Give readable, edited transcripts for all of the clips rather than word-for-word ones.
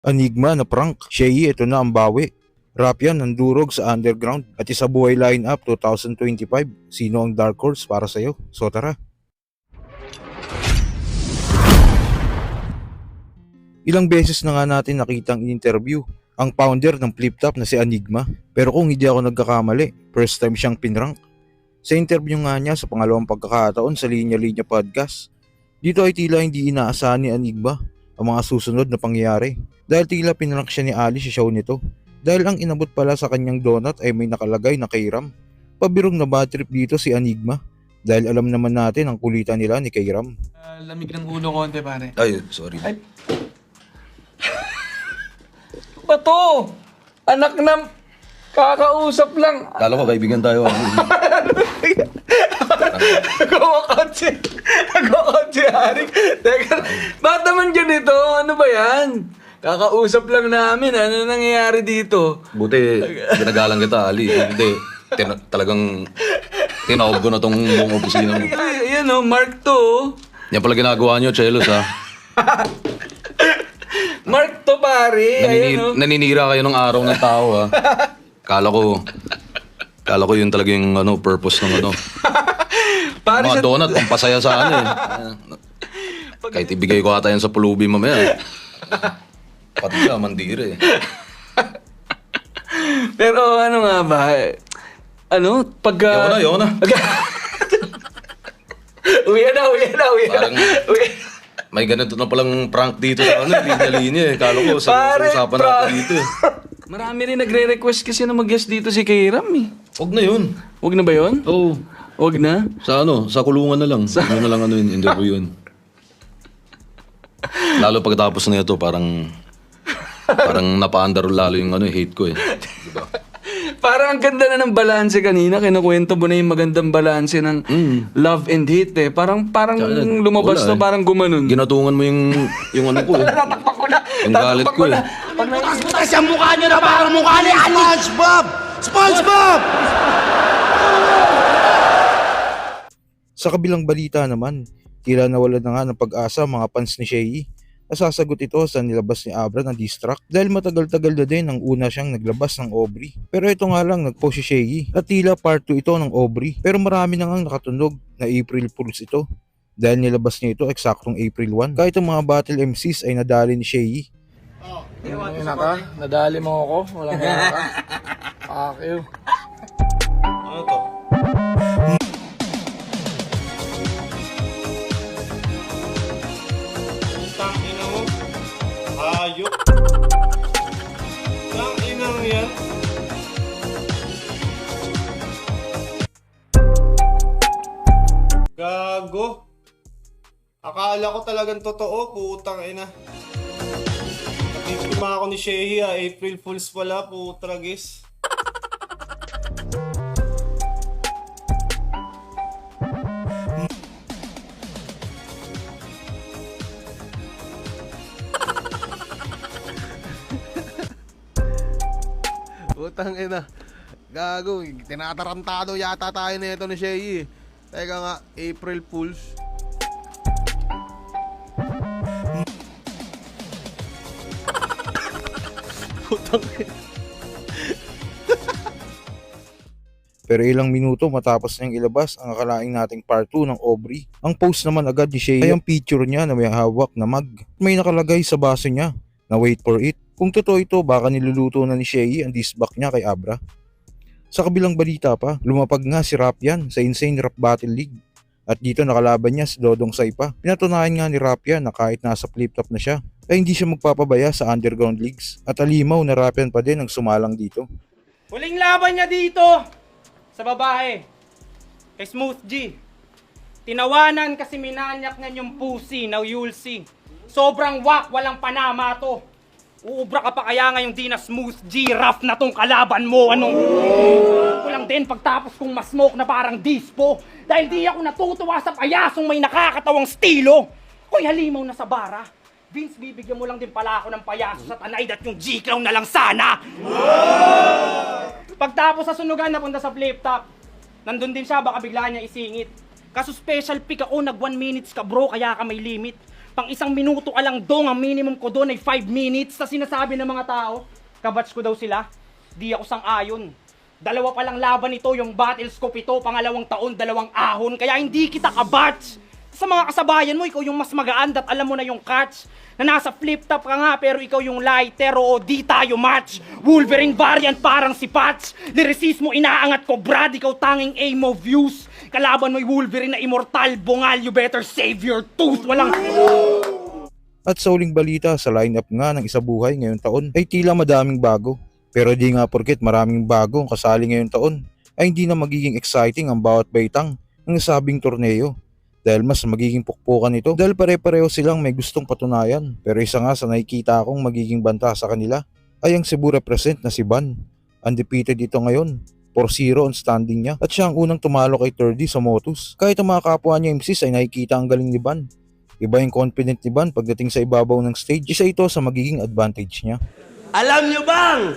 Enigma na prank. Shea, ito na ang bawi. Rap yan ng durog sa underground at isa buhay lineup 2025. Sino ang dark horse para sa'yo? So tara. Ilang beses na nga natin nakitang in-interview ang founder ng FlipTop na si Enigma. Pero kung hindi ako nagkakamali, first time siyang pinrank. Sa interview nga niya sa pangalawang pagkakataon sa Linya Linya Podcast, dito ay tila hindi inaasahan ni Enigma ang mga susunod na pangyayari. Dahil tila pinrank siya ni Ali sa show nito. Dahil ang inabot pala sa kanyang donut ay may nakalagay na Kayram. Pabirong na bad trip dito si Enigma. Dahil alam naman natin ang kulitan nila ni Kayram. Lamig ng ulo konti, pare. Ay, sorry. Ay. Ba to? Anak na kakausap lang. Kala ko kaibigan tayo. Nag-walkout si Haring. Teka, ba't naman ganito? Ano ba yan? Kakausap lang namin. Ano nangyayari dito? Buti, ginagalang kita, Ali. Hindi, talagang tinawag ko na tong buong opisina mo. Yan o, Mark to. Yan pala ginagawa nyo, Chelos, ha? Mark to, pare. Ayan o. Naninira kayo ng araw ng tao, ha? Kala ko yun talaga yung purpose ng Pare mga sa... donut, pampasaya sa Kahit ibigay ko ata yan sa pulubi mamaya. Pati siya, mandiri. Pero ano nga ba? Ano? Pagka... Yoko na. Uwi na. Parang may ganito na palang prank dito sa linya-linya eh. Kala ko sa usapan natin dito eh. Marami rin nagre-request kasi na mag-guest dito si Kayram eh. Huwag na yun. Huwag na ba yun? Oo. Huwag na? Sa kulungan na lang. Ano na lang yun, interview yun. Lalo pagkatapos na ito, parang napaandar lalo yung hate ko eh. Diba? Parang ang ganda na ng balanse kanina. Kinukwento mo na yung magandang balanse ng love and hate eh. Parang lumabas na parang gumanon. Ginatungan mo yung ano ko eh. Tatakpak ko na. Yung galit ko eh. Butas-butas yung mukha nyo na parang mukha ni SpongeBob! SpongeBob! Sa kabilang balita naman, tila nawalan na nga ng pag-asa mga fans ni Shea. Nasasagot ito sa nilabas ni Abra ng diss track dahil matagal-tagal na din ang una siyang naglabas ng Aubrey. Pero ito nga lang nagpost si Shea at tila part 2 ito ng Aubrey. Pero marami na ngang nakatunog na April Fools ito dahil nilabas niya ito eksaktong April 1. Kahit ang mga battle MCs ay nadali ni Shea. Nadali mo ako. Walang ka. Akaw. Ano to? Tangina mo. Ayok. Tanginang yan. Gago. Akala ko talagang totoo, putang ina. Nagtitima ako ni Shea, April Fools pala, putragis. Putang ina. Gago, tinatarantado yata tayo nito ni Shea. Teka nga, April Fools. Putang ina. Pero ilang minuto matapos niyang ilabas ang akalaing nating part 2 ng Aubrey. Ang post naman agad ni Shea ay ang picture niya na may hawak na mug. May nakalagay sa baso niya na wait for it. Kung totoo ito, baka niluluto na ni Shea ang disback niya kay Abra. Sa kabilang balita pa, lumapag nga si Rapyan sa Insane Rap Battle League. At dito nakalaban niya si Dodong Saipa. Pinatunayan nga ni Rapyan na kahit nasa flip-top na siya, ay hindi siya magpapabaya sa underground leagues. At alimaw na Rapyan pa din ang sumalang dito. Huling laban niya dito sa babae kay Smooth G. Tinawanan kasi minanyak niya yung pussy. Now you'll see. Sobrang wak, walang panama to. Uubra ka pa kaya ngayong di na Smooth G. Rough na tong kalaban mo. Anong... ko lang din pagtapos kong masmoke na parang dispo. Dahil di ako natutuwa sa payasong may nakakatawang stilo. Hoy, halimaw na sa bara. Vince, bibigyan mo lang din pala ako ng payaso sa tanay at yung G-Clown na lang sana. Pagtapos sa sunugan, napunta sa flip-top. Nandun din siya, baka bigla niya isingit. Kaso special pick ako, nag 1 minutes ka bro, kaya ka may limit. Pang isang minuto ka lang dong, ang minimum ko doon ay 5 minutes sa sinasabi ng mga tao. Kabatch ko daw sila. Di ako sang-ayon. Dalawa pa lang laban ito, yung battle scope ito, pangalawang taon, 2 ahon, kaya hindi kita kabatch. Sa mga kasabayan mo, ikaw yung mas magaan at alam mo na yung catch. Na nasa flip top ka nga, pero ikaw yung lighter, o di tayo match. Wolverine variant parang si Patch. Lyricismo inaangat ko, Brad, ikaw tanging aim of views. Kalaban mo'y Wolverine na immortal, bungal, you better save your tooth. Walang... At sa uling balita sa lineup nga ng Isa Buhay ngayong taon ay tila madaming bago. Pero di nga porket maraming bago ang kasali ngayong taon ay hindi na magiging exciting ang bawat baitang ng nasabing torneo. Dahil mas magiging pukpukan ito dahil pare-pareho silang may gustong patunayan. Pero isa nga sa nakikita akong magiging banta sa kanila ay ang Cebu represent na si Ban. Undefeated ito ngayon, 4-0 on standing niya at siya ang unang tumalo kay Turdy sa Motus. Kahit ang mga kapwa niya MCs ay nakikita ang galing ni Ban. Iba yung confident ni Ban pagdating sa ibabaw ng stage. Isa ito sa magiging advantage niya. Alam nyo bang,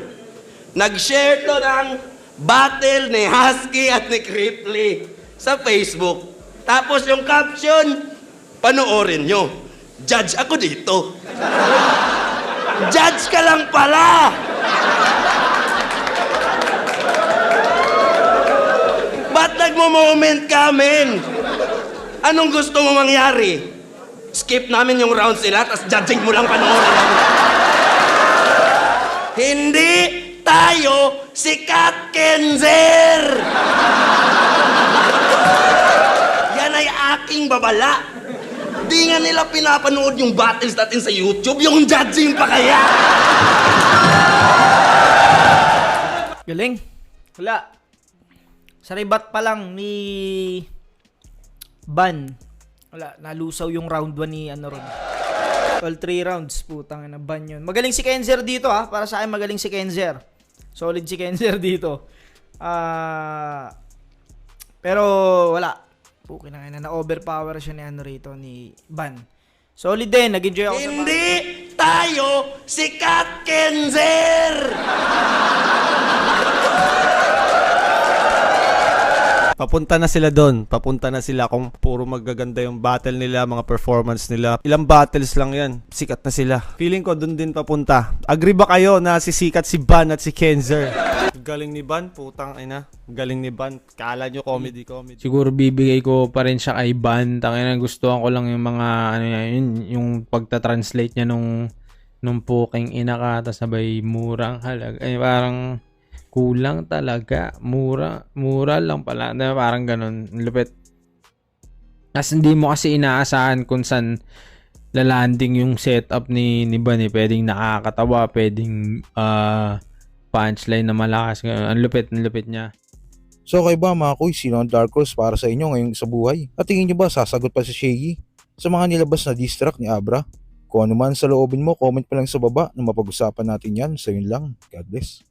nag-share to ng battle ni Husky at ni Cripply sa Facebook. Tapos yung caption, panoorin nyo. Judge ako dito. Judge ka lang pala! Ba't nagmo-moment ka, men? Anong gusto mo mangyari? Skip namin yung rounds nila, tapos judging mo lang panoorin lang. Hindi tayo si Kat Kenzer! Yan ay aking babala. Di nga nila pinapanood yung battles natin sa YouTube, yung judging pa kaya. Galing. Wala. Sa rebat pa lang ni Ban. Wala, nalusaw yung round 1 ni ano ron. All 3 rounds, putang ina, Ban yun. Magaling si Kenzer dito ha. Para sa akin magaling si Kenzer. Solid si Kenzer dito. Pero wala. Pukin na overpower siya ni ano rito ni Ban. Solid din, nag-enjoy ako Hindi tayo si Kat Kenzer! Papunta na sila doon. Papunta na sila kung puro magaganda yung battle nila, mga performance nila. Ilang battles lang yan. Sikat na sila. Feeling ko doon din papunta. Agree ba kayo na sisikat si Ban at si Kenzer? Galing ni Ban, putang ina. Galing ni Ban. Kala nyo comedy. Siguro bibigay ko pa rin siya kay Ban. Tangina, gustuhan ko lang yung mga ano yun, yung pagta-translate niya nung puking ina ka tapos sabay murang halaga. Ay parang kulang talaga. Mura lang pala. Parang ganun. Lupit. Kasi hindi mo kasi inaasahan kung saan lalanding yung setup ni Ban. Pwedeng nakakatawa. Pwedeng punchline na malakas. Ang lupit niya. So kayo ba mga kuy, sino ang dark horse para sa inyo ngayong Sa Buhay? At tingin nyo ba sasagot pa si Shaggy sa mga nilabas na diss track ni Abra? Kung ano man sa loobin mo, comment pa lang sa baba na mapag-usapan natin yan. So yun lang. God bless.